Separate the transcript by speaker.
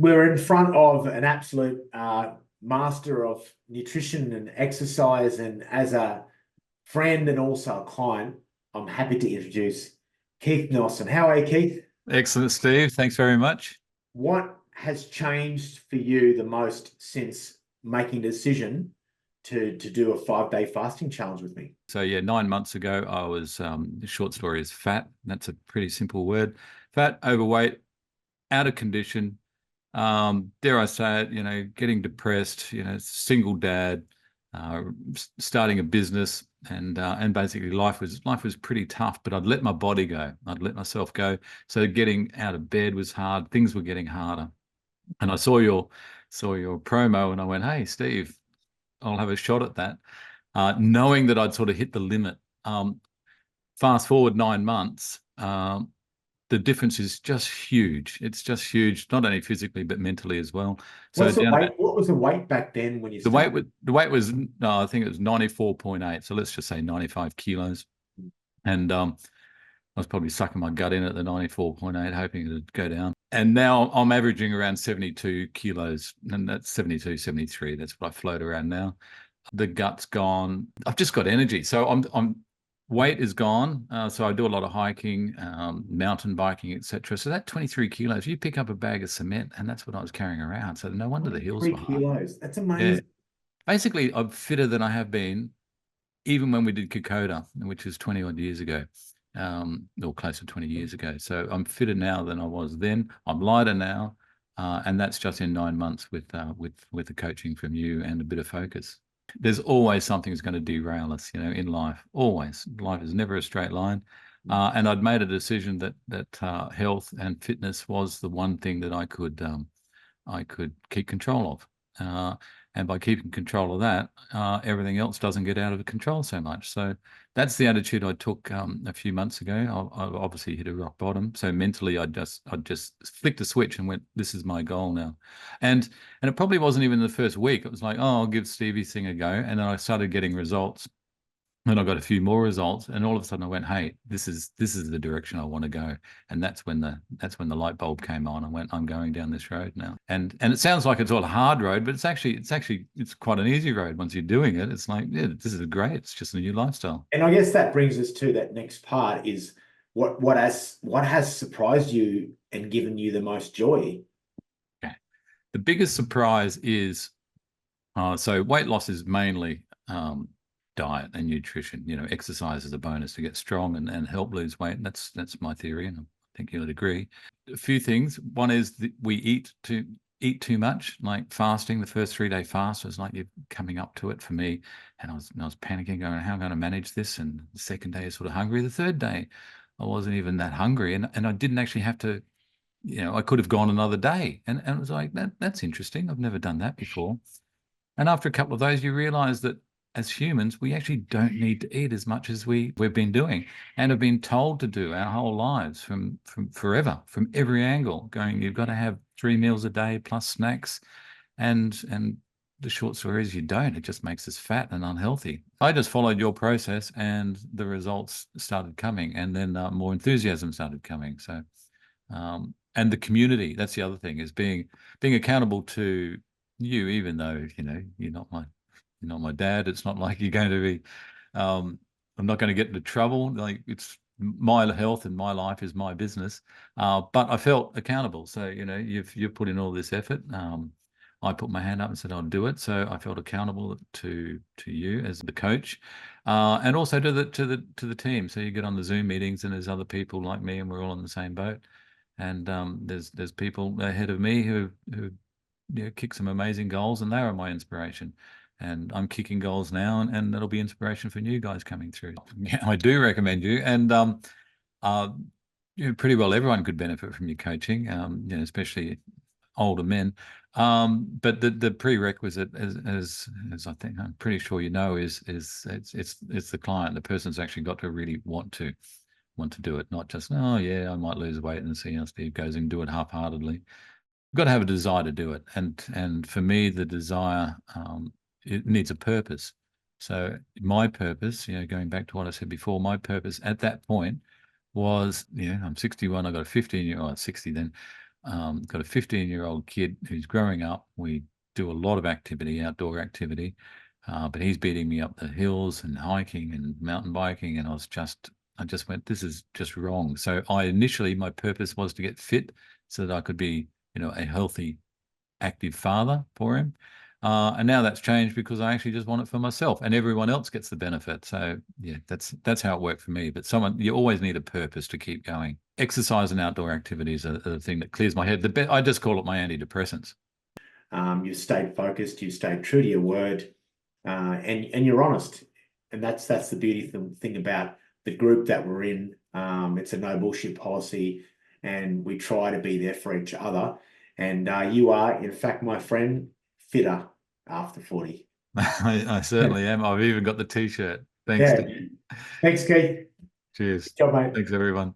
Speaker 1: we're in front of an absolute master of nutrition and exercise, and as a friend and also a client, I'm happy to introduce Keith Neilsen. How are you, Keith?
Speaker 2: Excellent, Steve. Thanks very much.
Speaker 1: What has changed for you the most since making a decision to do a 5-day fasting challenge with me?
Speaker 2: So yeah, 9 months ago, I was, the short story is fat. That's a pretty simple word. Fat, overweight, out of condition. Dare I say it, getting depressed, single dad, starting a business, and basically life was pretty tough, but I'd let my body go. I'd let myself go. So getting out of bed was hard. Things were getting harder. And I saw your promo and I went, hey, Steve, I'll have a shot at that. Knowing that I'd sort of hit the limit. Fast forward 9 months, the difference is just huge. It's just huge, not only physically but mentally as well. So
Speaker 1: what was the weight back then when you started?
Speaker 2: The weight was no, I think it was 94.8. So let's just say 95 kilos. And I was probably sucking my gut in at the 94.8, hoping it would go down. And now I'm averaging around 72 kilos, and that's 72, 73. That's what I float around now. The gut's gone. I've just got energy. So I'm weight is gone. So I do a lot of hiking, mountain biking, etc. So that 23 kilos, you pick up a bag of cement, and that's what I was carrying around. So no wonder the hills were
Speaker 1: 3
Speaker 2: hard.
Speaker 1: kilos. That's amazing.
Speaker 2: Yeah. Basically, I'm fitter than I have been, even when we did Kokoda, which was 20 odd years ago, or close to 20 years ago. So I'm fitter now than I was then. I'm lighter now, and that's just in 9 months with the coaching from you and a bit of focus. There's always something that's going to derail us, in life. Always, life is never a straight line. And I'd made a decision that health and fitness was the one thing that I could keep control of. And by keeping control of that, everything else doesn't get out of control so much. So that's the attitude I took a few months ago. I obviously hit a rock bottom. So mentally, I just flicked a switch and went, "This is my goal now." And it probably wasn't even the first week. It was like, "Oh, I'll give Stevie's thing a go." And then I started getting results. And I got a few more results, and all of a sudden I went, "Hey, this is the direction I want to go." And that's when the light bulb came on. I went, "I'm going down this road now." And it sounds like it's all a hard road, but it's quite an easy road once you're doing it. It's like, yeah, this is great. It's just a new lifestyle.
Speaker 1: And I guess that brings us to that next part: is what has surprised you and given you the most joy?
Speaker 2: Okay. The biggest surprise is so weight loss is mainly diet and nutrition. Exercise is a bonus to get strong and help lose weight. And that's my theory, and I think you'll agree. A few things. One is that we eat too much. Like fasting, the first 3-day fast was like you're coming up to it for me, and I was panicking, going, "How am I going to manage this?" And the second day is sort of hungry. The third day, I wasn't even that hungry, and I didn't actually have to. I could have gone another day, and it was like that's interesting. I've never done that before. And after a couple of those, you realize that as humans, we actually don't need to eat as much as we've been doing and have been told to do our whole lives from forever, from every angle, going, you've got to have 3 meals a day plus snacks. And the short story is you don't. It just makes us fat and unhealthy. I just followed your process and the results started coming, and then more enthusiasm started coming. So, and the community, that's the other thing, is being accountable to you, even though, you're not my dad. It's not like you're going to be, I'm not going to get into trouble. Like, it's my health and my life is my business. But I felt accountable. So, you've put in all this effort. I put my hand up and said, I'll do it. So I felt accountable to you as the coach, and also to the team. So you get on the Zoom meetings and there's other people like me and we're all in the same boat. And there's people ahead of me who kick some amazing goals, and they are my inspiration. And I'm kicking goals now, and that'll be inspiration for new guys coming through. Yeah, I do recommend you, and pretty well everyone could benefit from your coaching, especially older men. But the prerequisite, as I think I'm pretty sure is it's the client. The person's actually got to really want to do it, not just, "Oh yeah, I might lose weight," and see how Steve goes and do it half-heartedly. You've got to have a desire to do it, and for me, the desire, it needs a purpose. So my purpose, going back to what I said before, my purpose at that point was, I'm 61. I got a 15-year-old, 60 then. got a 15-year-old kid who's growing up. We do a lot of activity, outdoor activity, but he's beating me up the hills and hiking and mountain biking, and I just went, this is just wrong. So initially my purpose was to get fit so that I could be, a healthy, active father for him. And now that's changed because I actually just want it for myself, and everyone else gets the benefit. So yeah, that's how it worked for me. But you always need a purpose to keep going. Exercise and outdoor activities are the thing that clears my head. I just call it my antidepressants.
Speaker 1: You stayed focused, you stayed true to your word, and you're honest. And that's the beauty thing about the group that we're in. It's a no bullshit policy, and we try to be there for each other. And you are, in fact, my friend, fitter after 40.
Speaker 2: I certainly am. I've even got the T-shirt. Thanks,
Speaker 1: Yeah.
Speaker 2: Steve.
Speaker 1: Thanks, Keith.
Speaker 2: Cheers.
Speaker 1: Good job, mate.
Speaker 2: Thanks, everyone.